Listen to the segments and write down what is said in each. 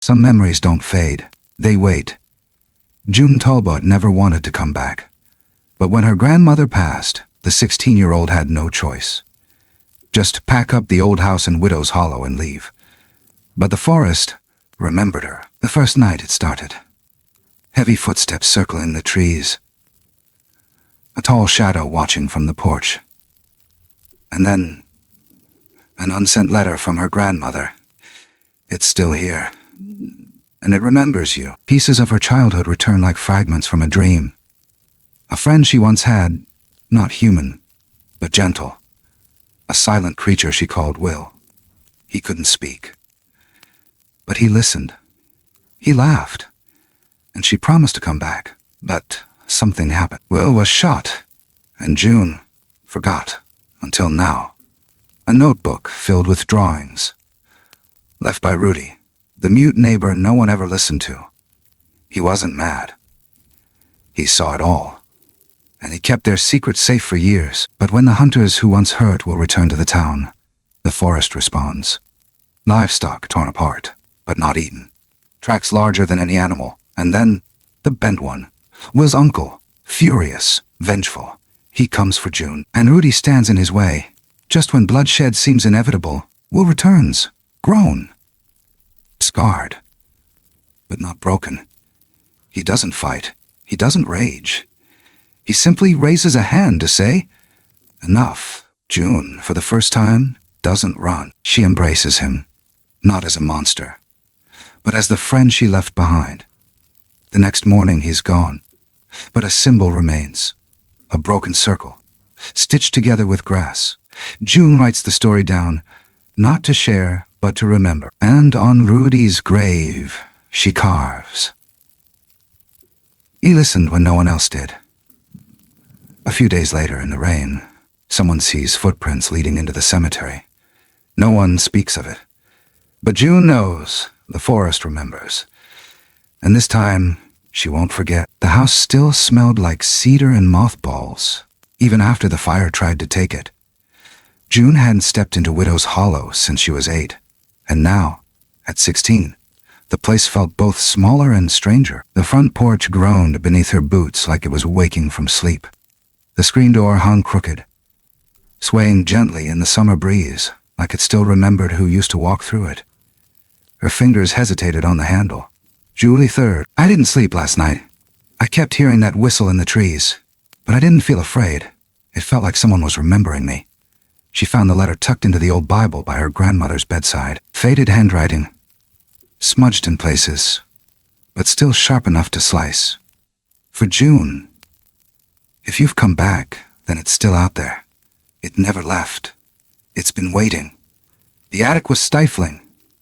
Some memories don't fade. They wait. June Talbot never wanted to come back. But when her grandmother passed, the 16-year-old had no choice. Just pack up the old house in Widow's Hollow and leave. But the forest remembered her. The first night it started. Heavy footsteps circling the trees. A tall shadow watching from the porch. And then, an unsent letter from her grandmother. It's still here. And it remembers you. Pieces of her childhood return like fragments from a dream. A friend she once had, not human, but gentle. A silent creature she called Will. He couldn't speak. But he listened. He laughed. And she promised to come back. But something happened. Will was shot. And June forgot. Until now. A notebook filled with drawings. Left by Rudy, the mute neighbor no one ever listened to. He wasn't mad. He saw it all. And he kept their secret safe for years. But when the hunters who once hurt will return to the town, the forest responds. Livestock torn apart, but not eaten. Tracks larger than any animal. And then, the bent one. Will's uncle, furious, vengeful. He comes for June, and Rudy stands in his way. Just when bloodshed seems inevitable, Will returns, grown. Scarred, but not broken. He doesn't fight. He doesn't rage. He simply raises a hand to say, enough. June, for the first time, doesn't run. She embraces him, not as a monster, but as the friend she left behind. The next morning he's gone, but a symbol remains, a broken circle, stitched together with grass. June writes the story down, not to share, but to remember. And on Rudy's grave, she carves. He listened when no one else did. A few days later, in the rain, someone sees footprints leading into the cemetery. No one speaks of it. But June knows, the forest remembers. And this time, she won't forget. The house still smelled like cedar and mothballs, even after the fire tried to take it. June hadn't stepped into Widow's Hollow since she was 8. And now, at 16, the place felt both smaller and stranger. The front porch groaned beneath her boots like it was waking from sleep. The screen door hung crooked, swaying gently in the summer breeze, like it still remembered who used to walk through it. Her fingers hesitated on the handle. Julie 3rd. I didn't sleep last night. I kept hearing that whistle in the trees, but I didn't feel afraid. It felt like someone was remembering me. She found the letter tucked into the old Bible by her grandmother's bedside. Faded handwriting, smudged in places, but still sharp enough to slice. For June, if you've come back, then it's still out there. It never left. It's been waiting. The attic was stifling,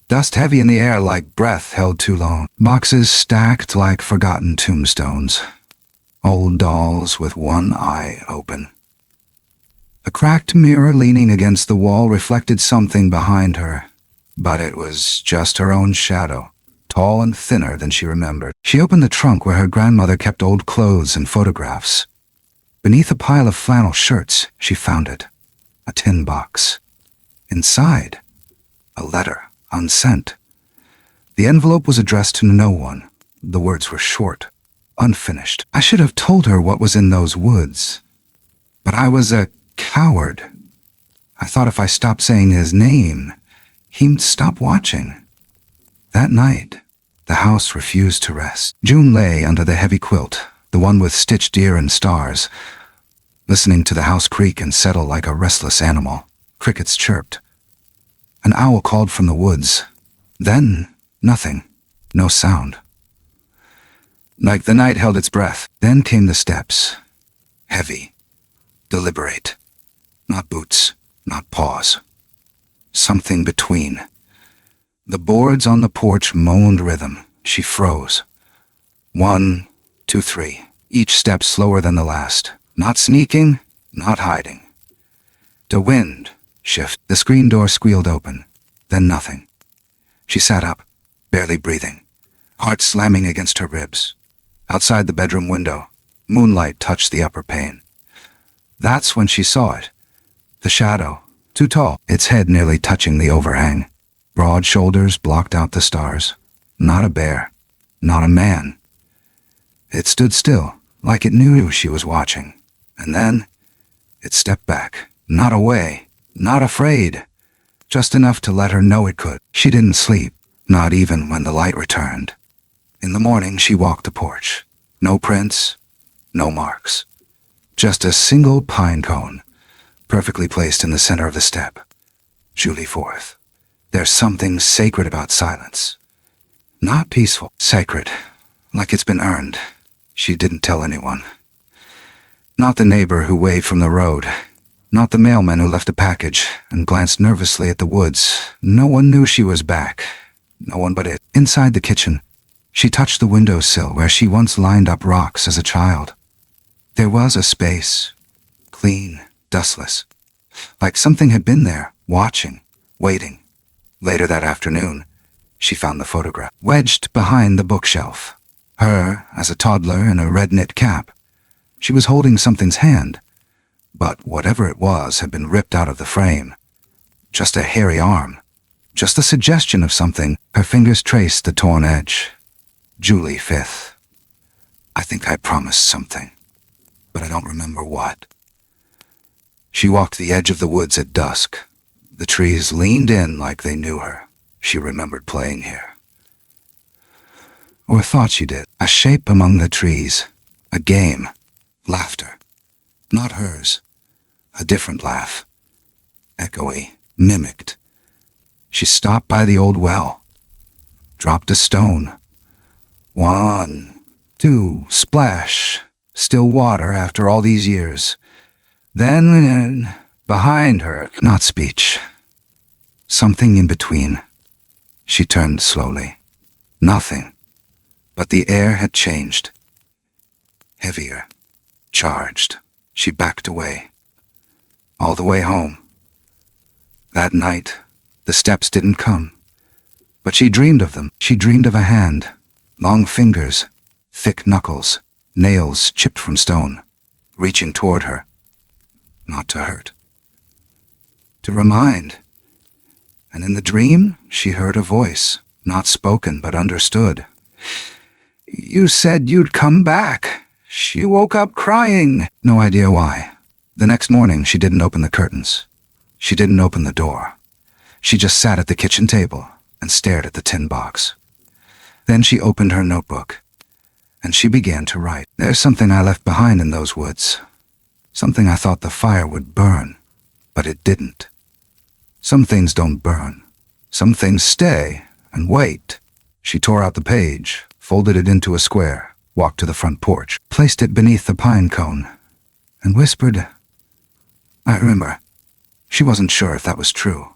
dust heavy in the air like breath held too long. Boxes stacked like forgotten tombstones. Old dolls with one eye open. A cracked mirror leaning against the wall reflected something behind her, but it was just her own shadow, tall and thinner than she remembered. She opened the trunk where her grandmother kept old clothes and photographs. Beneath a pile of flannel shirts, she found it. A tin box. Inside, a letter, unsent. The envelope was addressed to no one. The words were short, unfinished. I should have told her what was in those woods. But I was a coward. I thought if I stopped saying his name, he'd stop watching. That night, the house refused to rest. June lay under the heavy quilt, the one with stitched ear and stars, listening to the house creak and settle like a restless animal. Crickets chirped. An owl called from the woods. Then, nothing. No sound. Like the night held its breath. Then came the steps. Heavy. Deliberate. Not boots. Not paws. Something between. The boards on the porch moaned rhythm. She froze. 1, 2, 3. Each step slower than the last. Not sneaking, not hiding. The wind shift. The screen door squealed open. Then nothing. She sat up, barely breathing, heart slamming against her ribs. Outside the bedroom window, moonlight touched the upper pane. That's when she saw it. The shadow, too tall, its head nearly touching the overhang. Broad shoulders blocked out the stars. Not a bear. Not a man. It stood still, like it knew she was watching. And then, it stepped back. Not away. Not afraid. Just enough to let her know it could. She didn't sleep, not even when the light returned. In the morning, she walked the porch. No prints, no marks. Just a single pine cone, perfectly placed in the center of the step. Julie 4th. There's something sacred about silence. Not peaceful, sacred, like it's been earned. She didn't tell anyone. Not the neighbor who waved from the road. Not the mailman who left a package and glanced nervously at the woods. No one knew she was back. No one but it. Inside the kitchen, she touched the windowsill where she once lined up rocks as a child. There was a space, clean, dustless, like something had been there, watching, waiting. Later that afternoon, she found the photograph, wedged behind the bookshelf. Her, as a toddler in a red knit cap. She was holding something's hand, but whatever it was had been ripped out of the frame. Just a hairy arm, just a suggestion of something. Her fingers traced the torn edge. Julie 5th. I think I promised something, but I don't remember what. She walked the edge of the woods at dusk. The trees leaned in like they knew her. She remembered playing here. Or thought she did. A shape among the trees. A game. Laughter. Not hers. A different laugh. Echoey. Mimicked. She stopped by the old well. Dropped a stone. 1, 2, splash. Still water after all these years. Then, behind her, not speech. Something in between. She turned slowly. Nothing. But the air had changed. Heavier. Charged. She backed away. All the way home. That night, the steps didn't come. But she dreamed of them. She dreamed of a hand. Long fingers. Thick knuckles. Nails chipped from stone. Reaching toward her. Not to hurt. To remind. And in the dream, she heard a voice, not spoken but understood. You said you'd come back. She woke up crying. No idea why. The next morning, she didn't open the curtains. She didn't open the door. She just sat at the kitchen table and stared at the tin box. Then she opened her notebook, and she began to write. There's something I left behind in those woods. Something I thought the fire would burn, but it didn't. Some things don't burn. Some things stay and wait. She tore out the page, folded it into a square, walked to the front porch, placed it beneath the pine cone, and whispered, I remember. She wasn't sure if that was true,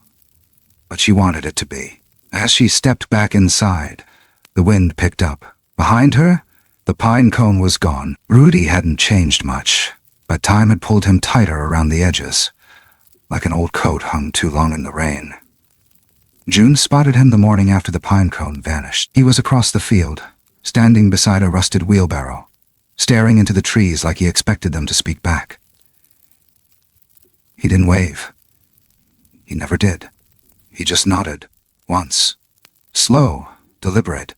but she wanted it to be. As she stepped back inside, the wind picked up. Behind her, the pine cone was gone. Rudy hadn't changed much, but time had pulled him tighter around the edges, like an old coat hung too long in the rain. June spotted him the morning after the pine cone vanished. He was across the field, standing beside a rusted wheelbarrow, staring into the trees like he expected them to speak back. He didn't wave. He never did. He just nodded, once. Slow, deliberate.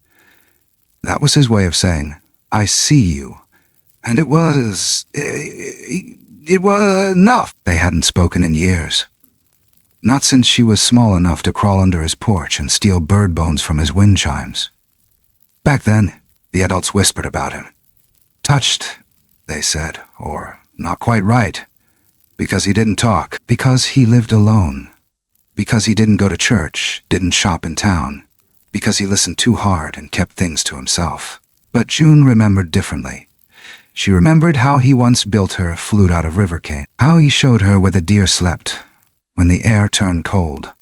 That was his way of saying, I see you. And it was enough. They hadn't spoken in years. Not since she was small enough to crawl under his porch and steal bird bones from his wind chimes. Back then, the adults whispered about him. Touched, they said, or not quite right. Because he didn't talk. Because he lived alone. Because he didn't go to church, didn't shop in town. Because he listened too hard and kept things to himself. But June remembered differently. She remembered how he once built her a flute out of river cane. How he showed her where the deer slept when the air turned cold.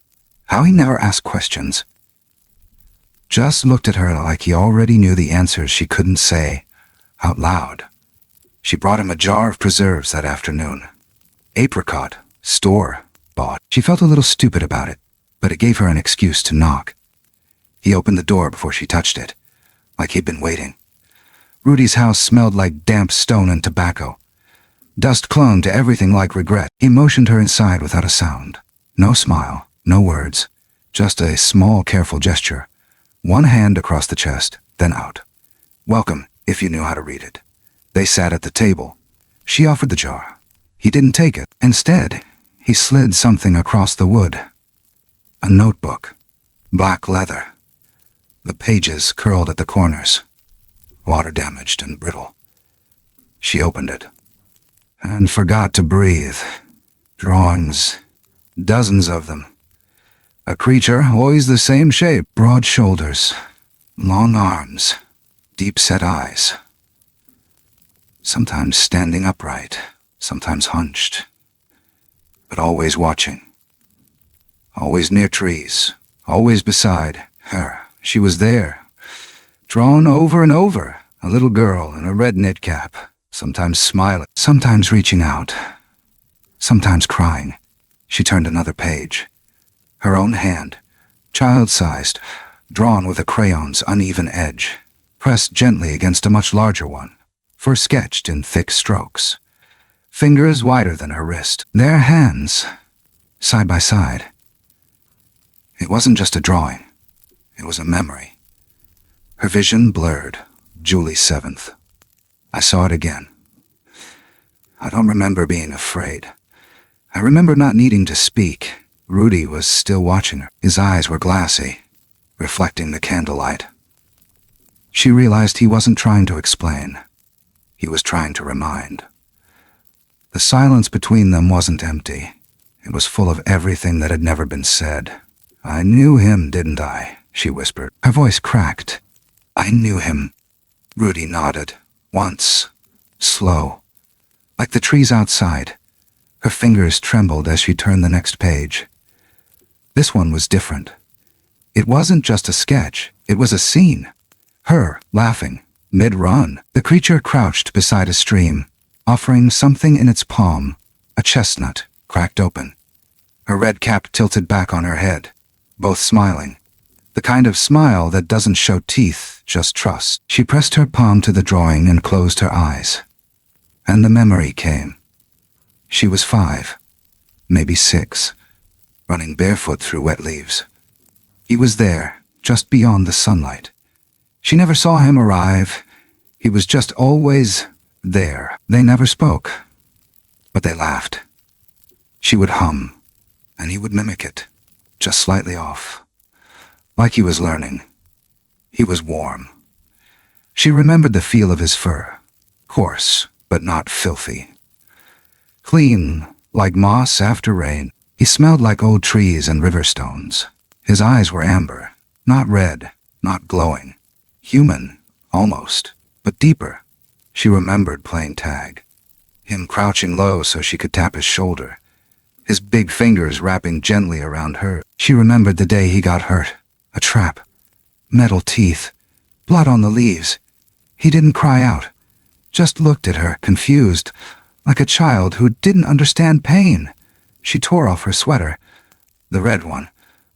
How he never asked questions. Just looked at her like he already knew the answers she couldn't say out loud. She brought him a jar of preserves that afternoon. Apricot, store, bought. She felt a little stupid about it, but it gave her an excuse to knock. He opened the door before she touched it, like he'd been waiting. Rudy's house smelled like damp stone and tobacco. Dust clung to everything like regret. He motioned her inside without a sound. No smile, no words, just a small, careful gesture, One hand across the chest, then out. Welcome, if you knew how to read it. They sat at the table. She offered the jar. He didn't take it. Instead, he slid something across the wood. A notebook. Black leather. The pages curled at the corners. Water-damaged and brittle. She opened it. And forgot to breathe. Drawings. Dozens of them. A creature, always the same shape. Broad shoulders. Long arms. Deep-set eyes. Sometimes standing upright. Sometimes hunched. But always watching. Always near trees. Always beside her. She was there. Drawn over and over. A little girl in a red knit cap. Sometimes smiling. Sometimes reaching out. Sometimes crying. She turned another page. Her own hand, child-sized, drawn with a crayon's uneven edge, pressed gently against a much larger one, first sketched in thick strokes. Fingers wider than her wrist, their hands, side by side. It wasn't just a drawing. It was a memory. Her vision blurred. Julie 7th. I saw it again. I don't remember being afraid. I remember not needing to speak. Rudy was still watching her. His eyes were glassy, reflecting the candlelight. She realized he wasn't trying to explain. He was trying to remind. The silence between them wasn't empty. It was full of everything that had never been said. I knew him, didn't I? She whispered. Her voice cracked. I knew him. Rudy nodded. Once. Slow. Like the trees outside. Her fingers trembled as she turned the next page. This one was different. It wasn't just a sketch. It was a scene. Her, laughing, mid-run. The creature crouched beside a stream, offering something in its palm, a chestnut, cracked open. Her red cap tilted back on her head, both smiling. The kind of smile that doesn't show teeth, just trust. She pressed her palm to the drawing and closed her eyes. And the memory came. She was 5, maybe 6, running barefoot through wet leaves. He was there, just beyond the sunlight. She never saw him arrive. He was just always there. They never spoke, but they laughed. She would hum, and he would mimic it, just slightly off. Like he was learning. He was warm. She remembered the feel of his fur, coarse, but not filthy. Clean, like moss after rain. He smelled like old trees and river stones. His eyes were amber, not red, not glowing. Human, almost, but deeper. She remembered playing tag. Him crouching low so she could tap his shoulder. His big fingers wrapping gently around her. She remembered the day he got hurt. A trap. Metal teeth. Blood on the leaves. He didn't cry out. Just looked at her, confused, like a child who didn't understand pain. She tore off her sweater, the red one,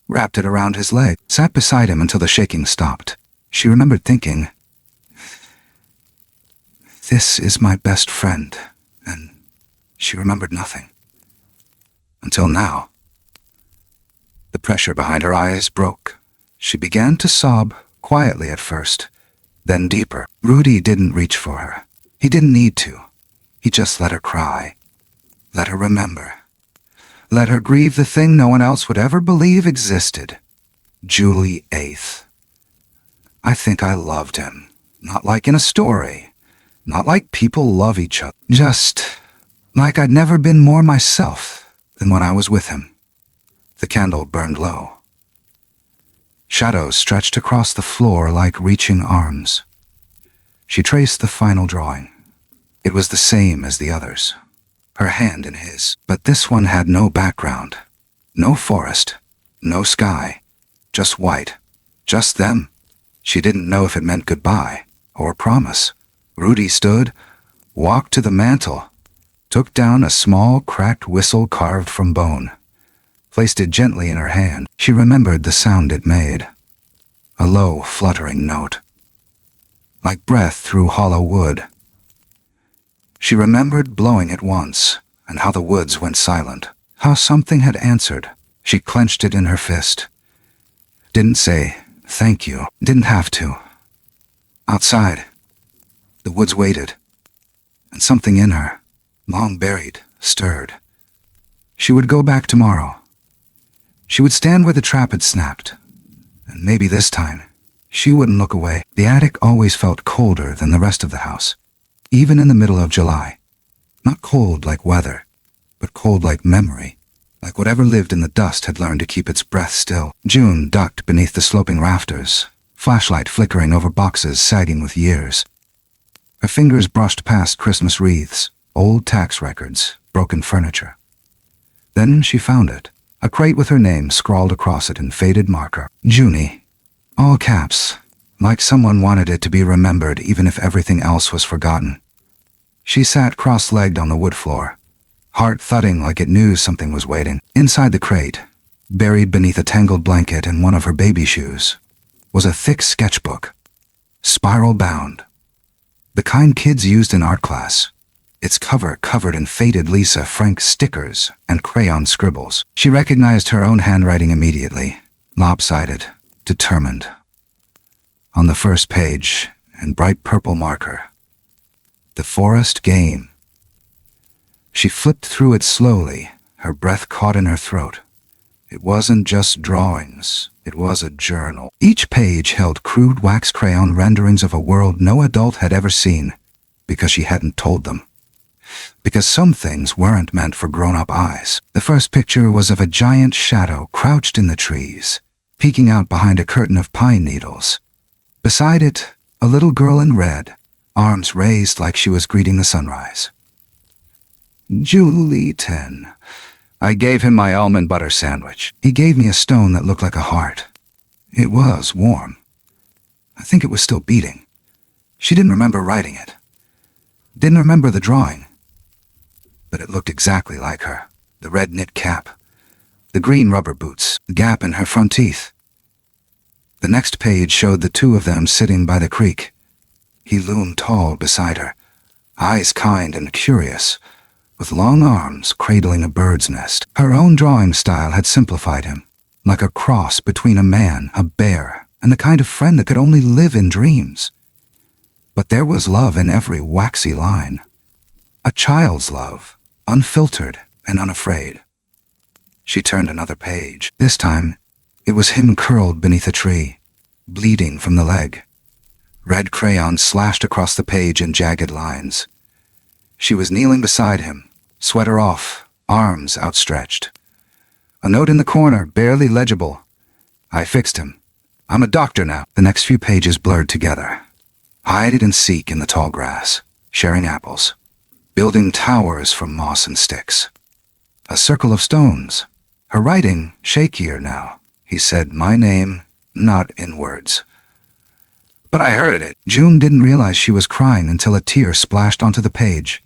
wrapped it around his leg, sat beside him until the shaking stopped. She remembered thinking, this is my best friend, and she remembered nothing. Until now. The pressure behind her eyes broke. She began to sob, quietly at first, then deeper. Rudy didn't reach for her. He didn't need to. He just let her cry. Let her remember. Let her grieve the thing no one else would ever believe existed. Julie 8th. I think I loved him. Not like in a story. Not like people love each other. Just like I'd never been more myself than when I was with him. The candle burned low. Shadows stretched across the floor like reaching arms. She traced the final drawing. It was the same as the others. Her hand in his. But this one had no background. No forest. No sky. Just white. Just them. She didn't know if it meant goodbye or promise. Rudy stood, walked to the mantel, took down a small cracked whistle carved from bone, placed it gently in her hand. She remembered the sound it made. A low, fluttering note. Like breath through hollow wood. She remembered blowing it once, and how the woods went silent. How something had answered. She clenched it in her fist. Didn't say, Thank you. Didn't have to. Outside, the woods waited, and something in her, long buried, stirred. She would go back tomorrow. She would stand where the trap had snapped, and maybe this time, she wouldn't look away. The attic always felt colder than the rest of the house, even in the middle of July. Not cold like weather, but cold like memory, like whatever lived in the dust had learned to keep its breath still. June ducked beneath the sloping rafters, flashlight flickering over boxes sagging with years. Her fingers brushed past Christmas wreaths, old tax records, broken furniture. Then she found it, a crate with her name scrawled across it in faded marker. Junie. All caps, like someone wanted it to be remembered even if everything else was forgotten. She sat cross-legged on the wood floor, heart thudding like it knew something was waiting. Inside the crate, buried beneath a tangled blanket and one of her baby shoes, was a thick sketchbook, spiral-bound. The kind kids used in art class, its cover covered in faded Lisa Frank stickers and crayon scribbles. She recognized her own handwriting immediately, lopsided, determined. On the first page, in bright purple marker, "The Forest Game." She flipped through it slowly, her breath caught in her throat. It wasn't just drawings, it was a journal. Each page held crude wax crayon renderings of a world no adult had ever seen, because she hadn't told them. Because some things weren't meant for grown-up eyes. The first picture was of a giant shadow crouched in the trees, peeking out behind a curtain of pine needles. Beside it, a little girl in red, arms raised like she was greeting the sunrise. Julie 10. I gave him my almond butter sandwich. He gave me a stone that looked like a heart. It was warm. I think it was still beating. She didn't remember writing it. Didn't remember the drawing. But it looked exactly like her. The red knit cap, the green rubber boots, the gap in her front teeth. The next page showed the two of them sitting by the creek. He loomed tall beside her, eyes kind and curious, with long arms cradling a bird's nest. Her own drawing style had simplified him, like a cross between a man, a bear, and the kind of friend that could only live in dreams. But there was love in every waxy line. A child's love, unfiltered and unafraid. She turned another page. This time, it was him curled beneath a tree, bleeding from the leg. Red crayon slashed across the page in jagged lines. She was kneeling beside him, sweater off, arms outstretched. A note in the corner, barely legible. I fixed him. I'm a doctor now. The next few pages blurred together. Hide and seek in the tall grass, sharing apples, building towers from moss and sticks. A circle of stones. Her writing, shakier now. He said my name, not in words. But I heard it. June didn't realize she was crying until a tear splashed onto the page.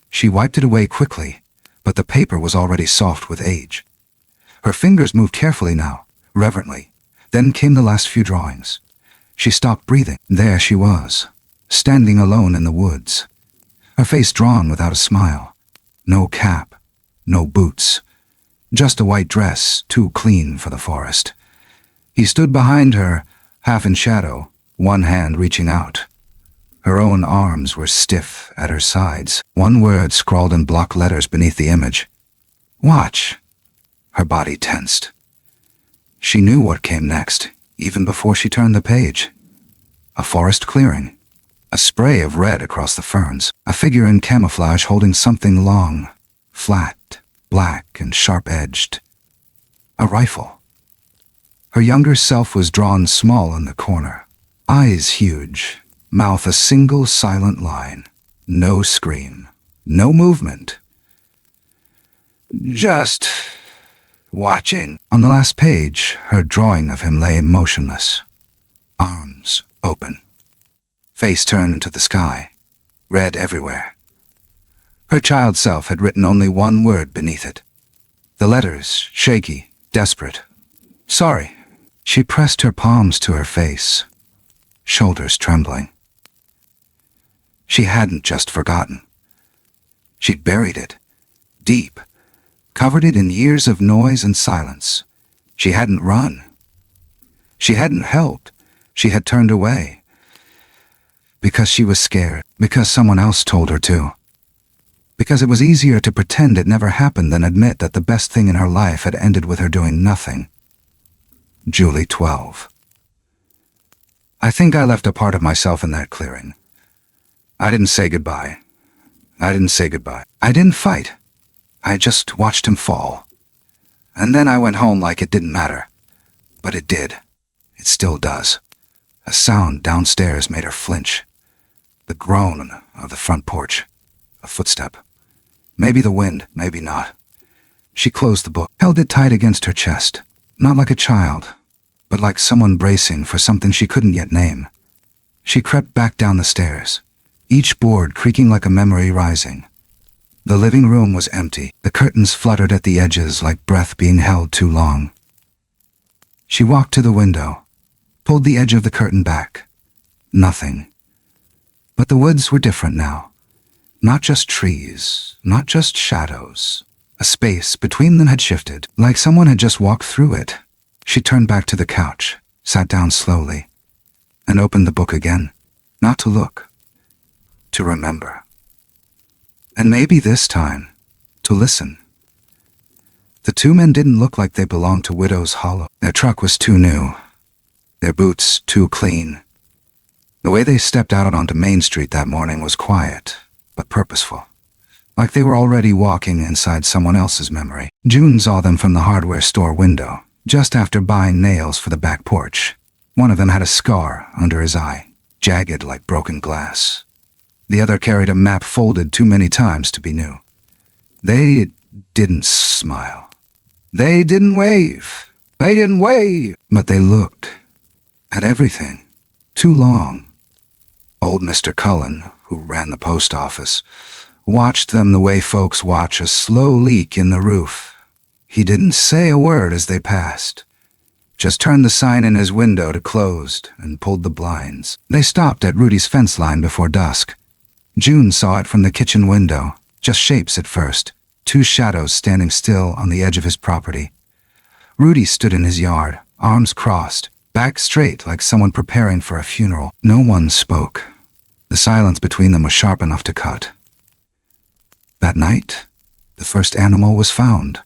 She wiped it away quickly, but the paper was already soft with age. Her fingers moved carefully now, reverently. Then came the last few drawings. She stopped breathing. There she was, standing alone in the woods. Her face drawn without a smile. No cap, no boots. Just a white dress, too clean for the forest. He stood behind her, half in shadow, one hand reaching out. Her own arms were stiff at her sides. One word scrawled in block letters beneath the image. Watch. Her body tensed. She knew what came next, even before she turned the page. A forest clearing. A spray of red across the ferns. A figure in camouflage holding something long, flat, black and sharp-edged. A rifle. Her younger self was drawn small in the corner. Eyes huge. Mouth a single silent line. No scream. No movement. Just watching. On the last page, her drawing of him lay motionless. Arms open. Face turned to the sky. Red everywhere. Her child self had written only one word beneath it. The letters, shaky, desperate. Sorry. She pressed her palms to her face, shoulders trembling. She hadn't just forgotten. She'd buried it, deep, covered it in years of noise and silence. She hadn't run. She hadn't helped. She had turned away. Because she was scared. Because someone else told her to. Because it was easier to pretend it never happened than admit that the best thing in her life had ended with her doing nothing. Julie, 12. I think I left a part of myself in that clearing. I didn't say goodbye. I didn't fight. I just watched him fall. And then I went home like it didn't matter. But it did. It still does. A sound downstairs made her flinch. The groan of the front porch. A footstep. Maybe the wind, maybe not. She closed the book, held it tight against her chest. Not like a child, but like someone bracing for something she couldn't yet name. She crept back down the stairs, each board creaking like a memory rising. The living room was empty. The curtains fluttered at the edges like breath being held too long. She walked to the window, pulled the edge of the curtain back. Nothing. But the woods were different now. Not just trees, not just shadows. A space between them had shifted, like someone had just walked through it. She turned back to the couch, sat down slowly, and opened the book again. Not to look, to remember. And maybe this time, to listen. The two men didn't look like they belonged to Widow's Hollow. Their truck was too new, their boots too clean. The way they stepped out onto Main Street that morning was quiet, but purposeful. Like they were already walking inside someone else's memory. June saw them from the hardware store window, just after buying nails for the back porch. One of them had a scar under his eye, jagged like broken glass. The other carried a map folded too many times to be new. They didn't smile. They didn't wave. But they looked at everything. Too long. Old Mr. Cullen, who ran the post office, watched them the way folks watch a slow leak in the roof. He didn't say a word as they passed. Just turned the sign in his window to closed and pulled the blinds. They stopped at Rudy's fence line before dusk. June saw it from the kitchen window, just shapes at first, two shadows standing still on the edge of his property. Rudy stood in his yard, arms crossed, back straight like someone preparing for a funeral. No one spoke. The silence between them was sharp enough to cut. That night, the first animal was found.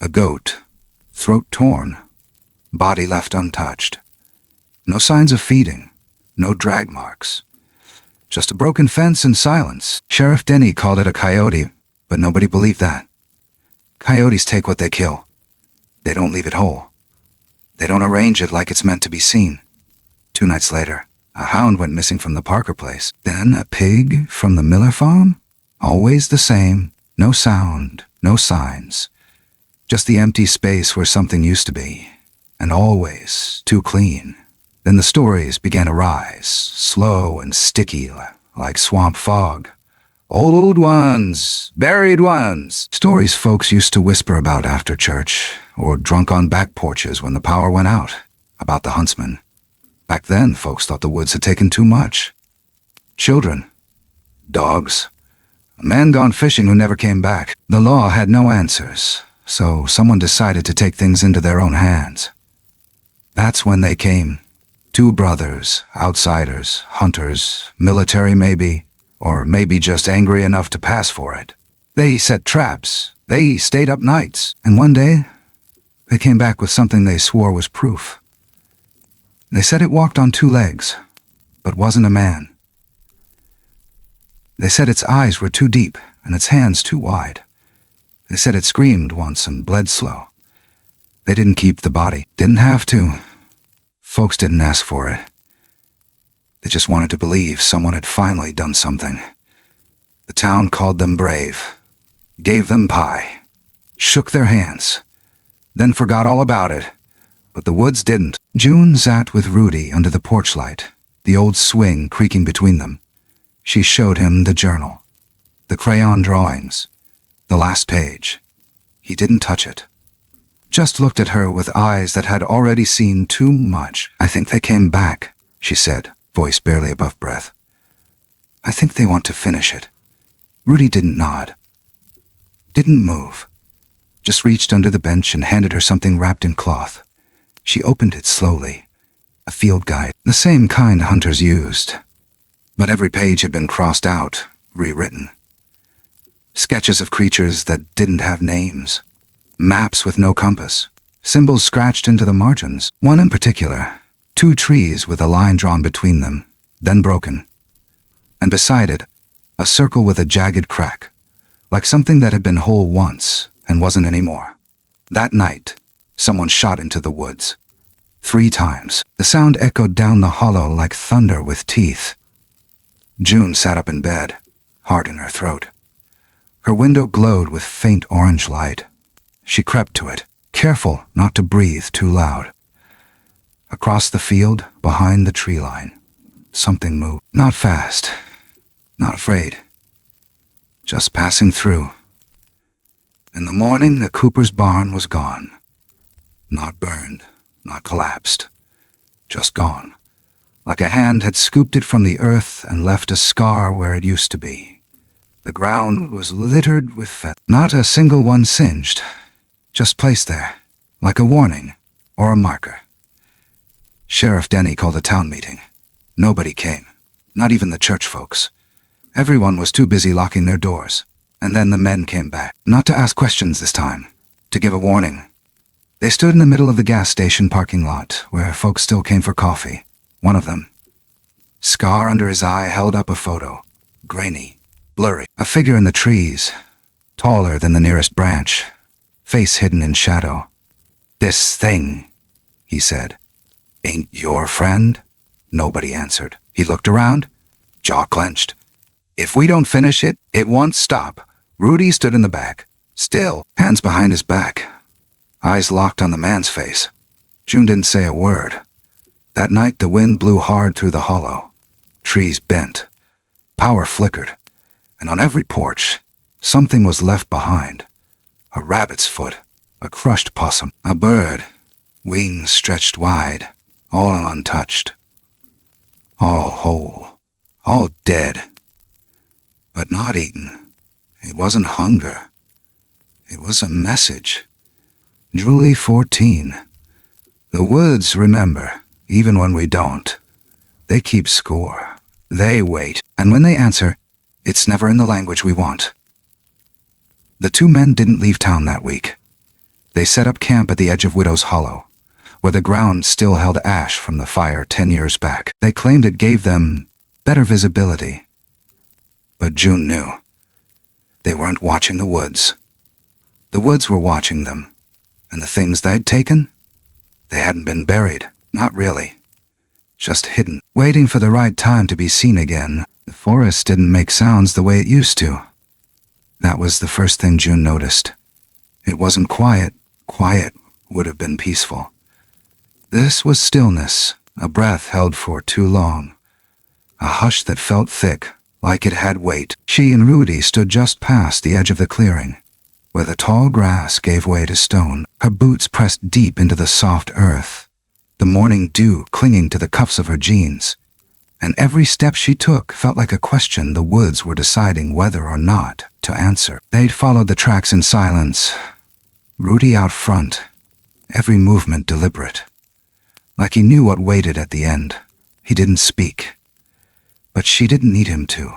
A goat, throat torn, body left untouched. No signs of feeding, no drag marks. Just a broken fence and silence. Sheriff Denny called it a coyote, but nobody believed that. Coyotes take what they kill. They don't leave it whole. They don't arrange it like it's meant to be seen. 2 nights later, a hound went missing from the Parker place. Then a pig from the Miller farm? Always the same. No sound, no signs. Just the empty space where something used to be. And always too clean. Then the stories began to rise, slow and sticky, like swamp fog. Old ones, buried ones. Stories folks used to whisper about after church, or drunk on back porches when the power went out, about the huntsman. Back then, folks thought the woods had taken too much. Children. Dogs. A man gone fishing who never came back. The law had no answers, so someone decided to take things into their own hands. That's when they came. 2 brothers, outsiders, hunters, military maybe, or maybe just angry enough to pass for it. They set traps. They stayed up nights. And one day, they came back with something they swore was proof. They said it walked on 2 legs, but wasn't a man. They said its eyes were too deep and its hands too wide. They said it screamed once and bled slow. They didn't keep the body. Didn't have to. Folks didn't ask for it. They just wanted to believe someone had finally done something. The town called them brave, gave them pie, shook their hands, then forgot all about it. But the woods didn't. June sat with Rudy under the porch light, the old swing creaking between them. She showed him the journal, the crayon drawings, the last page. He didn't touch it. Just looked at her with eyes that had already seen too much. I think they came back, she said, voice barely above breath. I think they want to finish it. Rudy didn't nod. Didn't move. Just reached under the bench and handed her something wrapped in cloth. She opened it slowly. A field guide, the same kind hunters used. But every page had been crossed out, rewritten. Sketches of creatures that didn't have names. Maps with no compass. Symbols scratched into the margins. One in particular. 2 trees with a line drawn between them, then broken. And beside it, a circle with a jagged crack, like something that had been whole once and wasn't anymore. That night, someone shot into the woods. 3 times. The sound echoed down the hollow like thunder with teeth. June sat up in bed, heart in her throat. Her window glowed with faint orange light. She crept to it, careful not to breathe too loud. Across the field, behind the tree line, something moved. Not fast, not afraid, just passing through. In the morning, the Cooper's barn was gone. Not burned, not collapsed, just gone. Like a hand had scooped it from the earth and left a scar where it used to be. The ground was littered with feathers. Not a single one singed, just placed there, like a warning or a marker. Sheriff Denny called a town meeting. Nobody came, not even the church folks. Everyone was too busy locking their doors. And then the men came back, not to ask questions this time, to give a warning. They stood in the middle of the gas station parking lot, where folks still came for coffee. One of them, scar under his eye, held up a photo. Grainy, blurry. A figure in the trees, taller than the nearest branch, face hidden in shadow. "This thing," he said, "ain't your friend?" Nobody answered. He looked around, jaw clenched. "If we don't finish it, it won't stop." Rudy stood in the back, still, hands behind his back, eyes locked on the man's face. June didn't say a word. That night the wind blew hard through the hollow. Trees bent. Power flickered. And on every porch, something was left behind. A rabbit's foot, a crushed possum, a bird, wings stretched wide, all untouched. All whole, all dead. But not eaten. It wasn't hunger. It was a message. Julie 14. The woods remember, even when we don't. They keep score. They wait. And when they answer, it's never in the language we want. The 2 men didn't leave town that week. They set up camp at the edge of Widow's Hollow, where the ground still held ash from the fire 10 years back. They claimed it gave them better visibility. But June knew. They weren't watching the woods. The woods were watching them. And the things they'd taken? They hadn't been buried. Not really. Just hidden, waiting for the right time to be seen again. The forest didn't make sounds the way it used to. That was the first thing June noticed. It wasn't quiet. Quiet would have been peaceful. This was stillness, a breath held for too long. A hush that felt thick, like it had weight. She and Rudy stood just past the edge of the clearing, where the tall grass gave way to stone, her boots pressed deep into the soft earth, the morning dew clinging to the cuffs of her jeans. And every step she took felt like a question the woods were deciding whether or not to answer. They'd followed the tracks in silence, Rudy out front, every movement deliberate. Like he knew what waited at the end. He didn't speak. But she didn't need him to.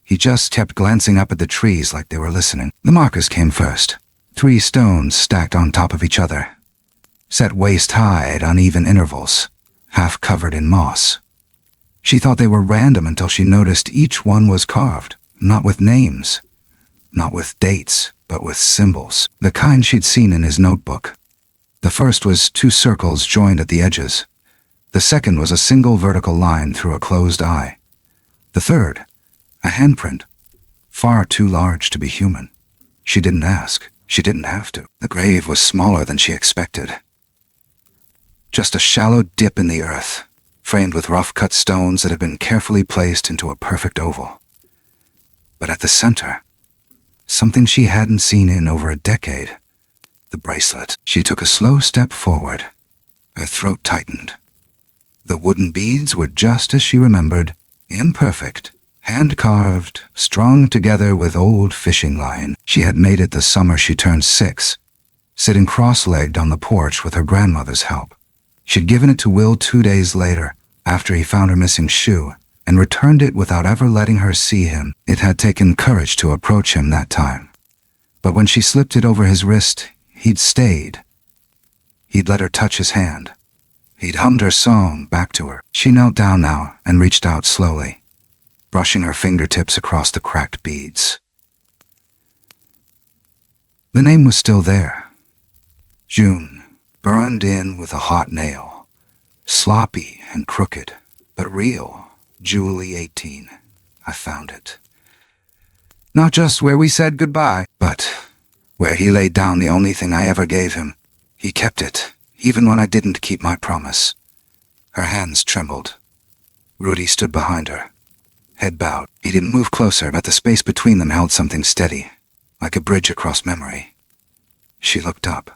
He just kept glancing up at the trees like they were listening. The markers came first. 3 stones stacked on top of each other, set waist-high at uneven intervals, half covered in moss. She thought they were random until she noticed each one was carved, not with names, not with dates, but with symbols, the kind she'd seen in his notebook. The first was 2 circles joined at the edges. The second was a single vertical line through a closed eye. The third, a handprint, far too large to be human. She didn't ask. She didn't have to. The grave was smaller than she expected. Just a shallow dip in the earth, framed with rough-cut stones that had been carefully placed into a perfect oval. But at the center, something she hadn't seen in over a decade. The bracelet. She took a slow step forward. Her throat tightened. The wooden beads were just as she remembered, imperfect, hand-carved, strung together with old fishing line. She had made it the summer she turned 6. sitting cross-legged on the porch with her grandmother's help. She'd given it to Will 2 days later, after he found her missing shoe, and returned it without ever letting her see him. It had taken courage to approach him that time. But when she slipped it over his wrist, he'd stayed. He'd let her touch his hand. He'd hummed her song back to her. She knelt down now and reached out slowly, brushing her fingertips across the cracked beads. The name was still there. June, burned in with a hot nail. Sloppy and crooked, but real. Julie 18. I found it. Not just where we said goodbye, but where he laid down the only thing I ever gave him. He kept it, even when I didn't keep my promise. Her hands trembled. Rudy stood behind her, head bowed. He didn't move closer, but the space between them held something steady, like a bridge across memory. She looked up.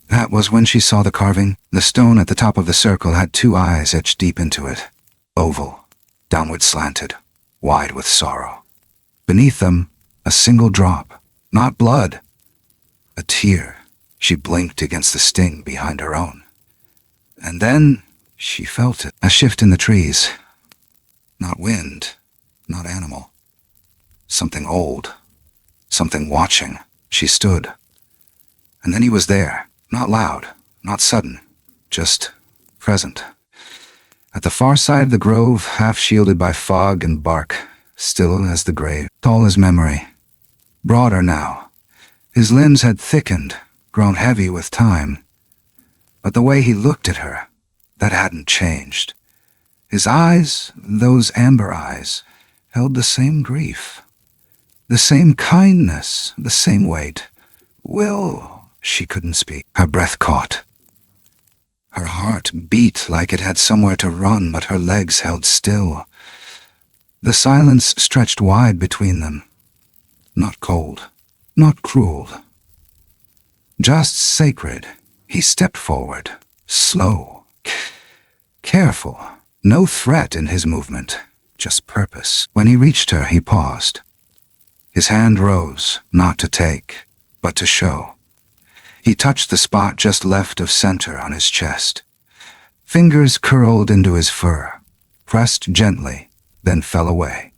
That was when she saw the carving. The stone at the top of the circle had 2 eyes etched deep into it. Oval, downward slanted, wide with sorrow. Beneath them, a single drop, not blood. A tear. She blinked against the sting behind her own. And then she felt it. A shift in the trees. Not wind, not animal. Something old. Something watching. She stood. And then he was there. Not loud, not sudden, just present. At the far side of the grove, half shielded by fog and bark, still as the grave, tall as memory. Broader now. His limbs had thickened, grown heavy with time. But the way he looked at her, that hadn't changed. His eyes, those amber eyes, held the same grief. The same kindness, the same weight. Will... She couldn't speak. Her breath caught. Her heart beat like it had somewhere to run, but her legs held still. The silence stretched wide between them. Not cold, not cruel. Just sacred. He stepped forward, slow, careful. No threat in his movement, just purpose. When he reached her, he paused. His hand rose, not to take, but to show. He touched the spot just left of center on his chest. Fingers curled into his fur, pressed gently, then fell away.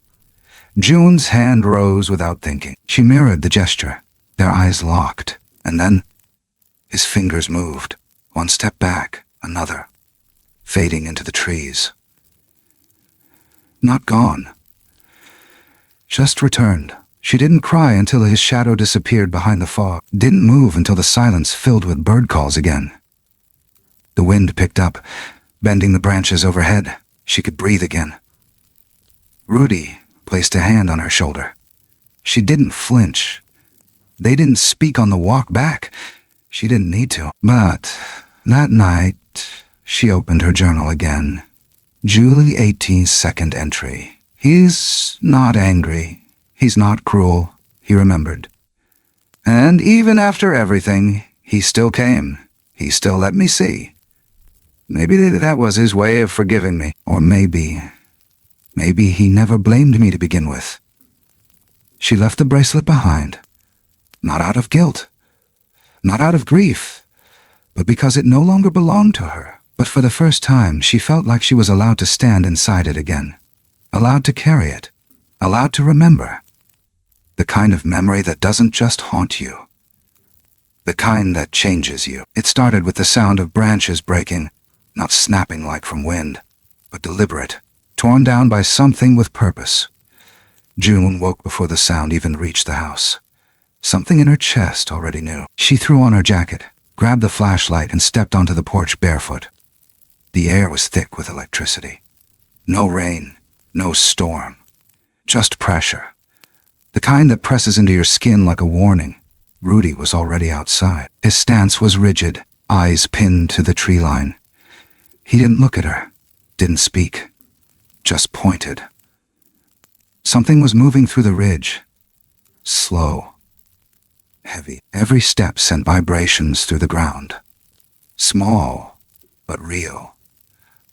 June's hand rose without thinking. She mirrored the gesture, their eyes locked, and then his fingers moved, one step back, another, fading into the trees. Not gone. Just returned. She didn't cry until his shadow disappeared behind the fog, didn't move until the silence filled with bird calls again. The wind picked up, bending the branches overhead. She could breathe again. Rudy placed a hand on her shoulder. She didn't flinch. They didn't speak on the walk back. She didn't need to. But that night, she opened her journal again. Julie 18's second entry. He's not angry. He's not cruel, he remembered. And even after everything, he still came. He still let me see. Maybe that was his way of forgiving me. Or maybe he never blamed me to begin with. She left the bracelet behind. Not out of guilt. Not out of grief. But because it no longer belonged to her. But for the first time, she felt like she was allowed to stand inside it again. Allowed to carry it. Allowed to remember. The kind of memory that doesn't just haunt you. The kind that changes you. It started with the sound of branches breaking, not snapping like from wind, but deliberate, torn down by something with purpose. June woke before the sound even reached the house. Something in her chest already knew. She threw on her jacket, grabbed the flashlight, and stepped onto the porch barefoot. The air was thick with electricity. No rain, no storm, just pressure. The kind that presses into your skin like a warning. Rudy was already outside. His stance was rigid, eyes pinned to the tree line. He didn't look at her, didn't speak, just pointed. Something was moving through the ridge. Slow, heavy. Every step sent vibrations through the ground. Small, but real,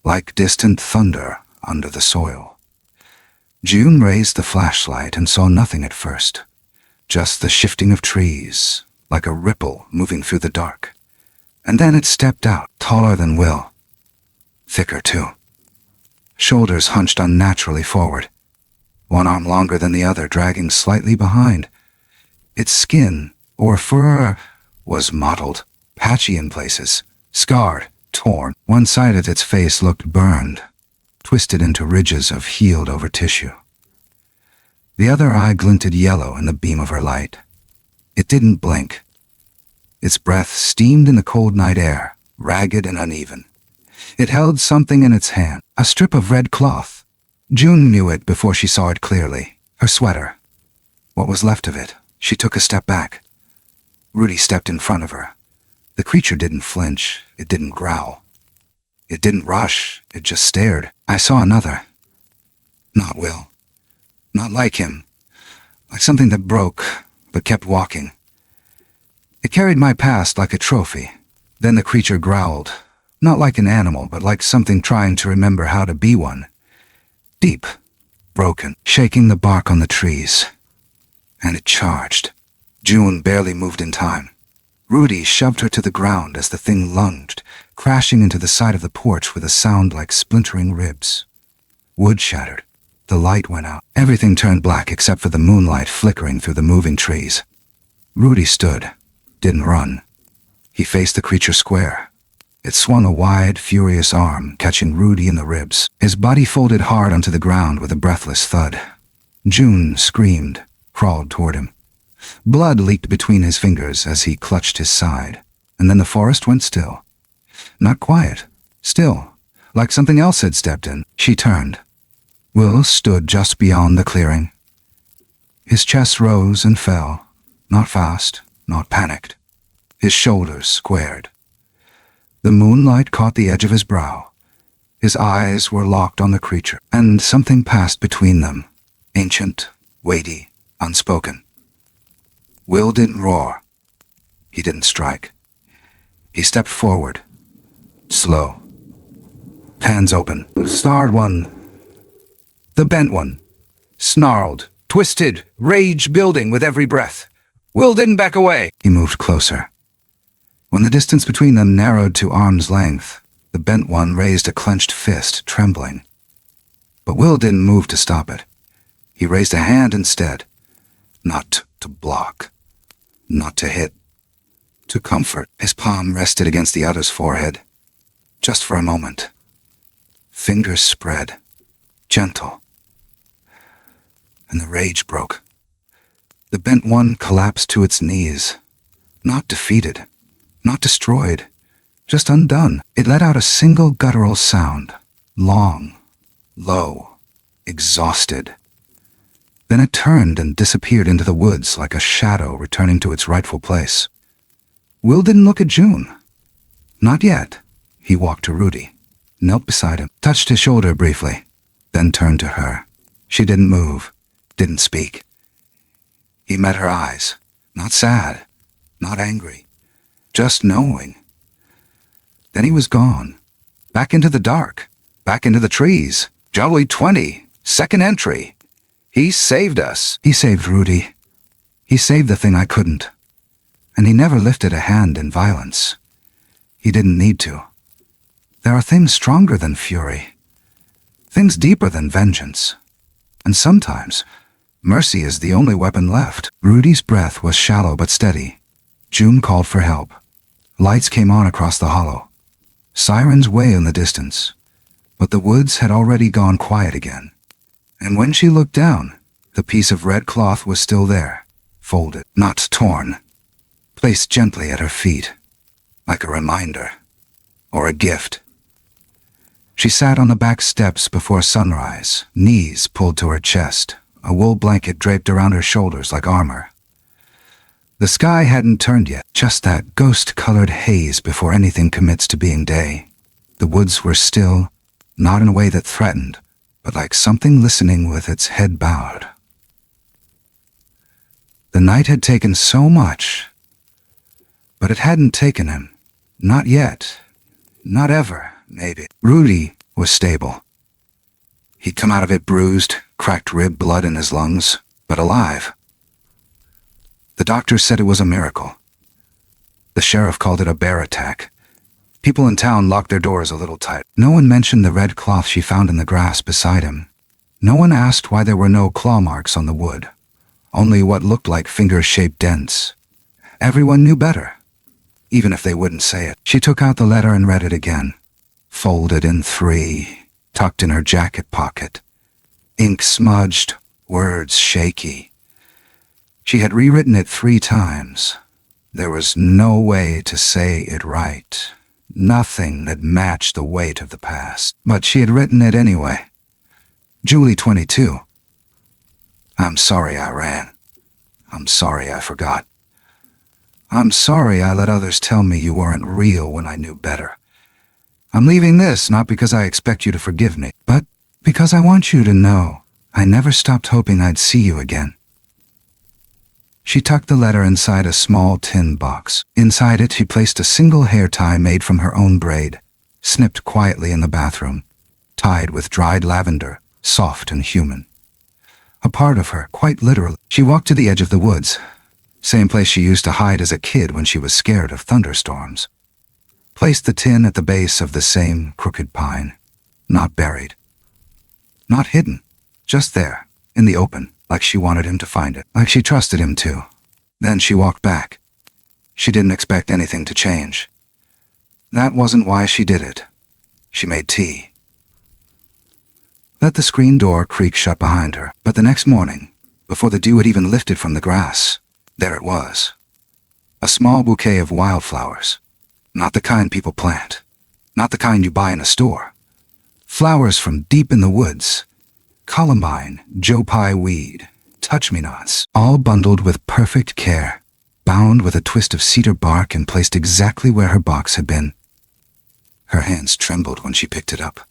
like distant thunder under the soil. June raised the flashlight and saw nothing at first. just the shifting of trees, like a ripple moving through the dark. And then it stepped out, taller than Will. Thicker, too. Shoulders hunched unnaturally forward, one arm longer than the other, dragging slightly behind. Its skin, or fur, was mottled, patchy in places, scarred, torn. One side of its face looked burned, twisted into ridges of healed-over tissue. The other eye glinted yellow in the beam of her light. It didn't blink. Its breath steamed in the cold night air, ragged and uneven. It held something in its hand, a strip of red cloth. June knew it before she saw it clearly. Her sweater. What was left of it? She took a step back. Rudy stepped in front of her. The creature didn't flinch. It didn't growl. It didn't rush. It just stared. I saw another. Not Will. Not like him. Like something that broke, but kept walking. It carried my past like a trophy. Then the creature growled. Not like an animal, but like something trying to remember how to be one. Deep, broken, shaking the bark on the trees. And it charged. June barely moved in time. Rudy shoved her to the ground as the thing lunged, crashing into the side of the porch with a sound like splintering ribs. Wood shattered. The light went out. Everything turned black except for the moonlight flickering through the moving trees. Rudy stood, didn't run. He faced the creature square. It swung a wide, furious arm, catching Rudy in the ribs. His body folded hard onto the ground with a breathless thud. June screamed, crawled toward him. Blood leaked between his fingers as he clutched his side, and then the forest went still. Not quiet, still, like something else had stepped in. She turned. Will stood just beyond the clearing. His chest rose and fell, not fast, not panicked. His shoulders squared. The moonlight caught the edge of his brow. His eyes were locked on the creature, and something passed between them, ancient, weighty, unspoken. Will didn't roar. He didn't strike. He stepped forward, slow. Hands open. The starred one. The bent one. Snarled, twisted, rage building with every breath. Will didn't back away. He moved closer. When the distance between them narrowed to arm's length, the bent one raised a clenched fist, trembling. But Will didn't move to stop it. He raised a hand instead. Not to block. Not to hit. To comfort. His palm rested against the other's forehead. Just for a moment. Fingers spread. Gentle. And the rage broke. The bent one collapsed to its knees. Not defeated. Not destroyed. Just undone. It let out a single guttural sound. Long. Low. Exhausted. Then it turned and disappeared into the woods like a shadow returning to its rightful place. Will didn't look at June. Not yet. He walked to Rudy, knelt beside him, touched his shoulder briefly, then turned to her. She didn't move, didn't speak. He met her eyes, not sad, not angry, just knowing. Then he was gone, back into the dark, back into the trees. Jolly 20, second entry. He saved us. He saved Rudy. He saved the thing I couldn't. And he never lifted a hand in violence. He didn't need to. There are things stronger than fury. Things deeper than vengeance. And sometimes, mercy is the only weapon left. Rudy's breath was shallow but steady. June called for help. Lights came on across the hollow. Sirens way in the distance. But the woods had already gone quiet again. And when she looked down, the piece of red cloth was still there, folded, not torn, placed gently at her feet, like a reminder, or a gift. She sat on the back steps before sunrise, knees pulled to her chest, a wool blanket draped around her shoulders like armor. The sky hadn't turned yet, just that ghost-colored haze before anything commits to being day. The woods were still, not in a way that threatened, but like something listening with its head bowed. The night had taken so much, but it hadn't taken him. Not yet. Not ever, maybe. Rudy was stable. He'd come out of it bruised, cracked rib blood in his lungs, but alive. The doctors said it was a miracle. The sheriff called it a bear attack. People in town locked their doors a little tight. No one mentioned the red cloth she found in the grass beside him. No one asked why there were no claw marks on the wood, only what looked like finger-shaped dents. Everyone knew better, even if they wouldn't say it. She took out the letter and read it again, folded in 3, tucked in her jacket pocket. Ink smudged, words shaky. She had rewritten it 3 times. There was no way to say it right. Nothing that matched the weight of the past. But she had written it anyway. Julie, 22. I'm sorry I ran. I'm sorry I forgot. I'm sorry I let others tell me you weren't real when I knew better. I'm leaving this not because I expect you to forgive me, but because I want you to know I never stopped hoping I'd see you again. She tucked the letter inside a small tin box. Inside it, she placed a single hair tie made from her own braid, snipped quietly in the bathroom, tied with dried lavender, soft and human. A part of her, quite literally. She walked to the edge of the woods, same place she used to hide as a kid when she was scared of thunderstorms. Placed the tin at the base of the same crooked pine, not buried, not hidden, just there, in the open, like she wanted him to find it, like she trusted him to. Then she walked back. She didn't expect anything to change. That wasn't why she did it. She made tea. Let the screen door creak shut behind her, but the next morning, before the dew had even lifted from the grass, there it was. A small bouquet of wildflowers. Not the kind people plant. Not the kind you buy in a store. Flowers from deep in the woods. Columbine, Joe Pye weed, touch-me-nots, all bundled with perfect care, bound with a twist of cedar bark and placed exactly where her box had been. Her hands trembled when she picked it up.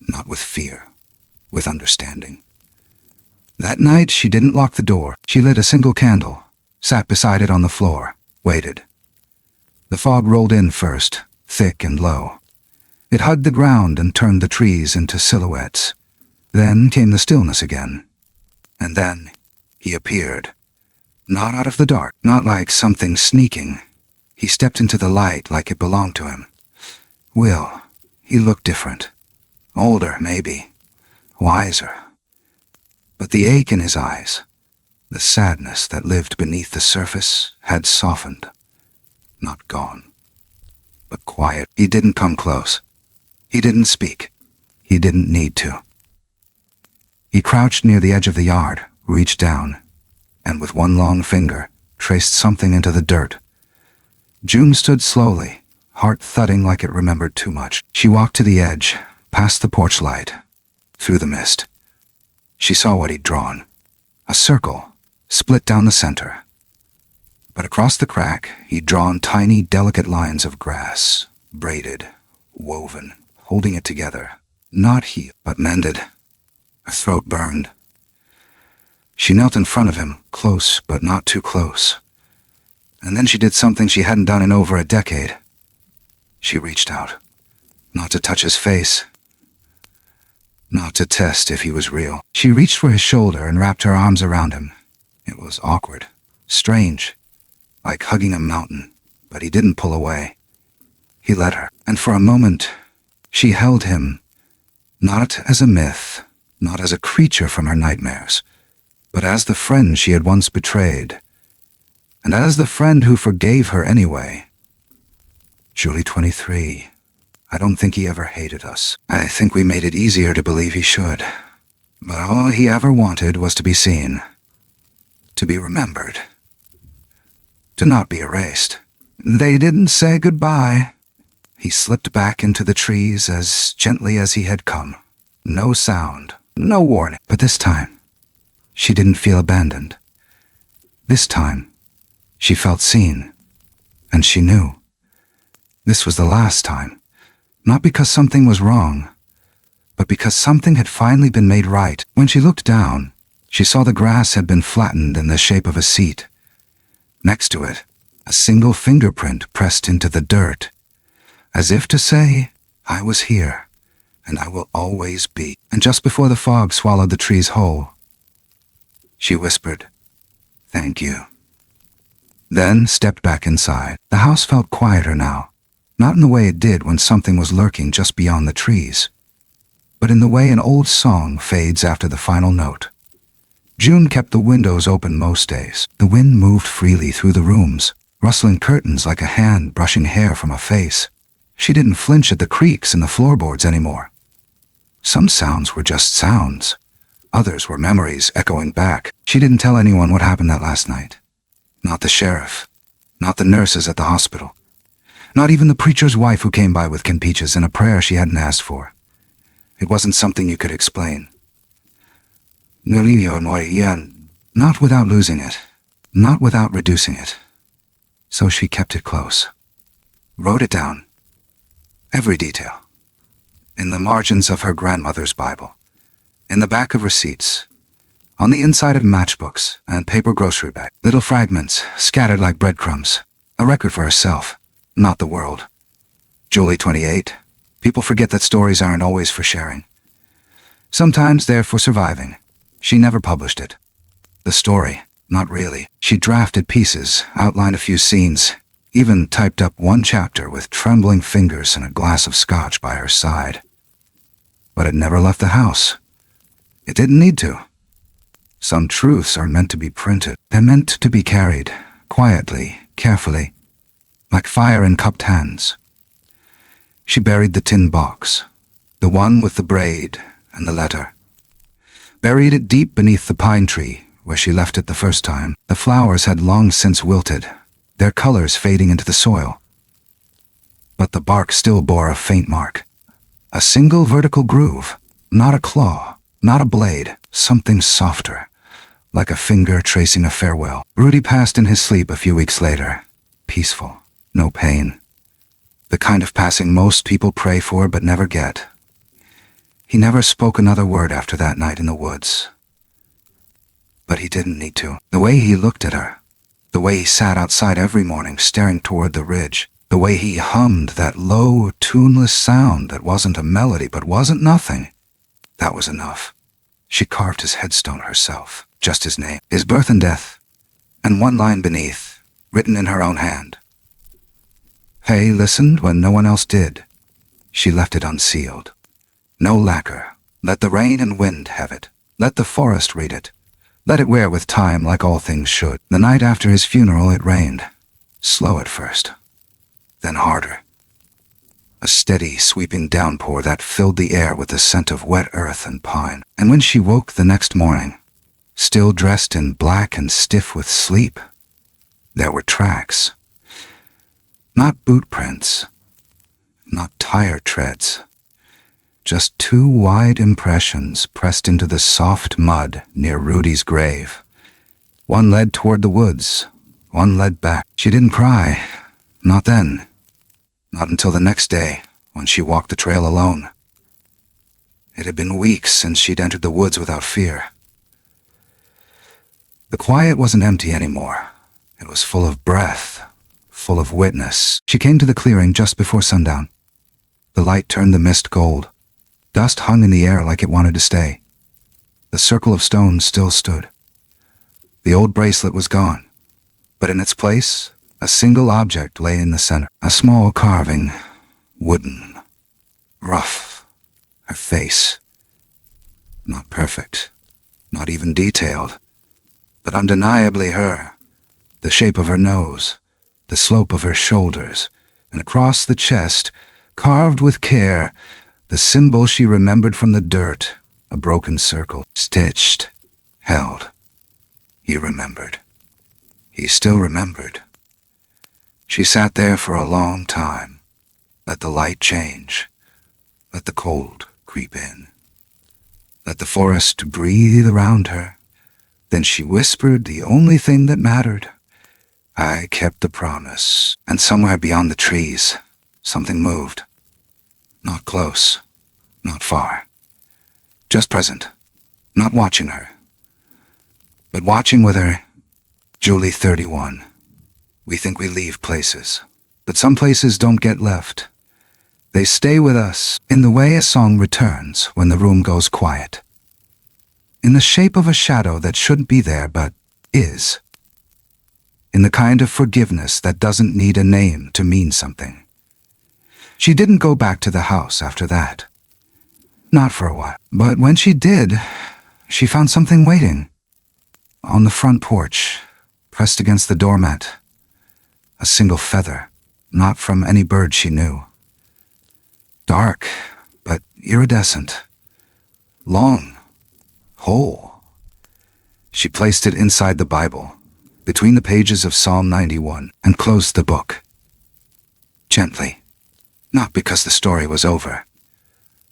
Not with fear, with understanding. That night, she didn't lock the door. She lit a single candle, sat beside it on the floor, waited. The fog rolled in first, thick and low. It hugged the ground and turned the trees into silhouettes. Then came the stillness again. And then he appeared. Not out of the dark, not like something sneaking. He stepped into the light like it belonged to him. Will, he looked different. Older, maybe. Wiser. But the ache in his eyes, the sadness that lived beneath the surface, had softened. Not gone, but quiet. He didn't come close. He didn't speak. He didn't need to. He crouched near the edge of the yard, reached down, and with one long finger, traced something into the dirt. June stood slowly, heart thudding like it remembered too much. She walked to the edge, past the porch light, through the mist. She saw what he'd drawn. A circle, split down the center. But across the crack, he'd drawn tiny, delicate lines of grass, braided, woven, holding it together. Not healed, but mended. Her throat burned. She knelt in front of him, close but not too close. And then she did something she hadn't done in over a decade. She reached out, not to touch his face, not to test if he was real. She reached for his shoulder and wrapped her arms around him. It was awkward, strange, like hugging a mountain, but he didn't pull away. He let her, and for a moment, she held him, not as a myth, not as a creature from her nightmares, but as the friend she had once betrayed, and as the friend who forgave her anyway. Julie, 23. I don't think he ever hated us. I think we made it easier to believe he should. But all he ever wanted was to be seen, to be remembered, to not be erased. They didn't say goodbye. He slipped back into the trees as gently as he had come. No sound, no warning. But this time, she didn't feel abandoned. This time, she felt seen, and she knew. This was the last time, not because something was wrong, but because something had finally been made right. When she looked down, she saw the grass had been flattened in the shape of a seat. Next to it, a single fingerprint pressed into the dirt, as if to say, I was here, and I will always be. And just before the fog swallowed the trees whole, she whispered, Thank you. then stepped back inside. The house felt quieter now, not in the way it did when something was lurking just beyond the trees, but in the way an old song fades after the final note. June kept the windows open most days. The wind moved freely through the rooms, rustling curtains like a hand brushing hair from a face. She didn't flinch at the creaks in the floorboards anymore. Some sounds were just sounds. Others were memories echoing back. She didn't tell anyone what happened that last night. Not the sheriff. Not the nurses at the hospital. Not even the preacher's wife who came by with campeches and a prayer she hadn't asked for. It wasn't something you could explain. Not without losing it. Not without reducing it. So she kept it close. Wrote it down. Every detail. In the margins of her grandmother's Bible. In the back of receipts. On the inside of matchbooks and paper grocery bags. Little fragments scattered like breadcrumbs. A record for herself, not the world. Julie, 28. People forget that stories aren't always for sharing. Sometimes they're for surviving. She never published it. The story, not really. She drafted pieces, outlined a few scenes, even typed up one chapter with trembling fingers and a glass of scotch by her side. But it never left the house. It didn't need to. Some truths are meant to be printed. They're meant to be carried, quietly, carefully, like fire in cupped hands. She buried the tin box, the one with the braid and the letter. Buried it deep beneath the pine tree, where she left it the first time. The flowers had long since wilted, their colors fading into the soil. But the bark still bore a faint mark. A single vertical groove, not a claw, not a blade, something softer, like a finger tracing a farewell. Rudy passed in his sleep a few weeks later, peaceful, no pain. The kind of passing most people pray for but never get. He never spoke another word after that night in the woods. But he didn't need to. The way he looked at her, the way he sat outside every morning staring toward the ridge, the way he hummed that low, tuneless sound that wasn't a melody but wasn't nothing, that was enough. She carved his headstone herself, just his name, his birth and death, and one line beneath, written in her own hand. Hay listened when no one else did. She left it unsealed. No lacquer. Let the rain and wind have it. Let the forest read it. Let it wear with time like all things should. The night after his funeral it rained. Slow at first. Then harder. A steady, sweeping downpour that filled the air with the scent of wet earth and pine. And when she woke the next morning, still dressed in black and stiff with sleep, there were tracks. Not boot prints. Not tire treads. Just two wide impressions pressed into the soft mud near Rudy's grave. One led toward the woods, one led back. She didn't cry. Not then. Not until the next day, when she walked the trail alone. It had been weeks since she'd entered the woods without fear. The quiet wasn't empty anymore. It was full of breath, full of witness. She came to the clearing just before sundown. The light turned the mist gold. Dust hung in the air like it wanted to stay. The circle of stones still stood. The old bracelet was gone, but in its place, a single object lay in the center. A small carving, wooden, rough. Her face. Not perfect, not even detailed, but undeniably her. The shape of her nose, the slope of her shoulders, and across the chest, carved with care, the symbol she remembered from the dirt, a broken circle, stitched, held. He remembered. He still remembered. She sat there for a long time. Let the light change. Let the cold creep in. Let the forest breathe around her. Then she whispered the only thing that mattered. I kept the promise. And somewhere beyond the trees, something moved. Not close, not far. Just present, not watching her. But watching with her, Julie, 31. We think we leave places, but some places don't get left. They stay with us in the way a song returns when the room goes quiet. In the shape of a shadow that shouldn't be there but is. in the kind of forgiveness that doesn't need a name to mean something. She didn't go back to the house after that. Not for a while. But when she did, she found something waiting. On the front porch, pressed against the doormat. A single feather, not from any bird she knew. Dark, but iridescent. Long, whole. She placed it inside the Bible, between the pages of Psalm 91, and closed the book. Gently. Not because the story was over,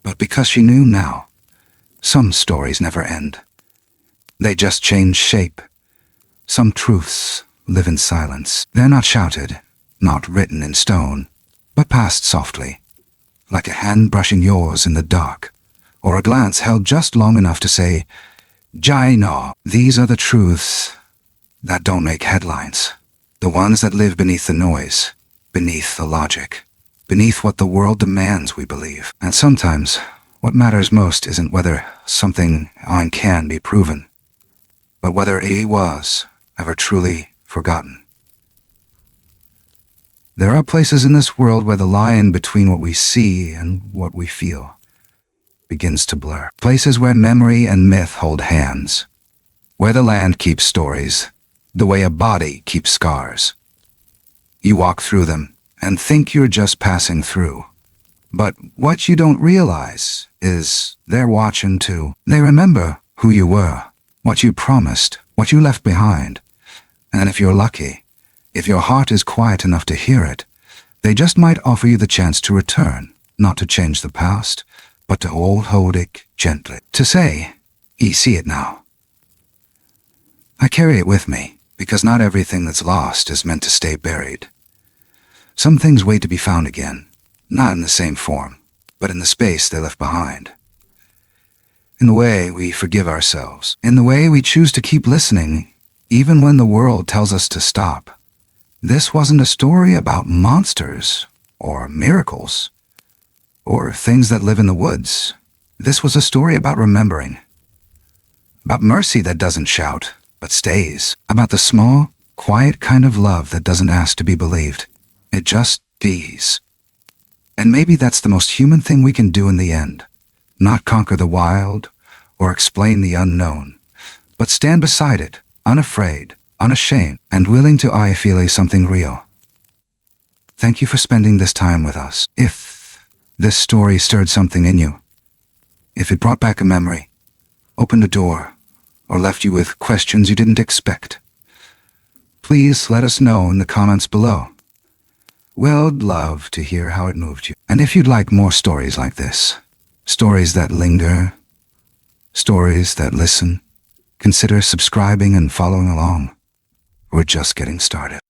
but because she knew now. Some stories never end. They just change shape. Some truths live in silence. They're not shouted, not written in stone, but passed softly, like a hand brushing yours in the dark, or a glance held just long enough to say, "Jai no." These are the truths that don't make headlines, the ones that live beneath the noise, beneath the logic, beneath what the world demands we believe. And sometimes, what matters most isn't whether something can be proven, but whether it was ever truly forgotten. There are places in this world where the line between what we see and what we feel begins to blur. Places where memory and myth hold hands, where the land keeps stories, the way a body keeps scars. You walk through them and think you're just passing through. But what you don't realize is they're watching too. They remember who you were, what you promised, what you left behind. And if you're lucky, if your heart is quiet enough to hear it, they just might offer you the chance to return, not to change the past, but to hold it gently. To say, "You see it now." I carry it with me, because not everything that's lost is meant to stay buried. Some things wait to be found again, not in the same form, but in the space they left behind. In the way we forgive ourselves, in the way we choose to keep listening, even when the world tells us to stop. This wasn't a story about monsters, or miracles, or things that live in the woods. This was a story about remembering, about mercy that doesn't shout, but stays, about the small, quiet kind of love that doesn't ask to be believed. It just is. And maybe that's the most human thing we can do in the end. Not conquer the wild, or explain the unknown, but stand beside it, unafraid, unashamed, and willing to feel something real. Thank you for spending this time with us. If this story stirred something in you, if it brought back a memory, opened a door, or left you with questions you didn't expect, please let us know in the comments below. We'd love to hear how it moved you. And if you'd like more stories like this, stories that linger, stories that listen, consider subscribing and following along. We're just getting started.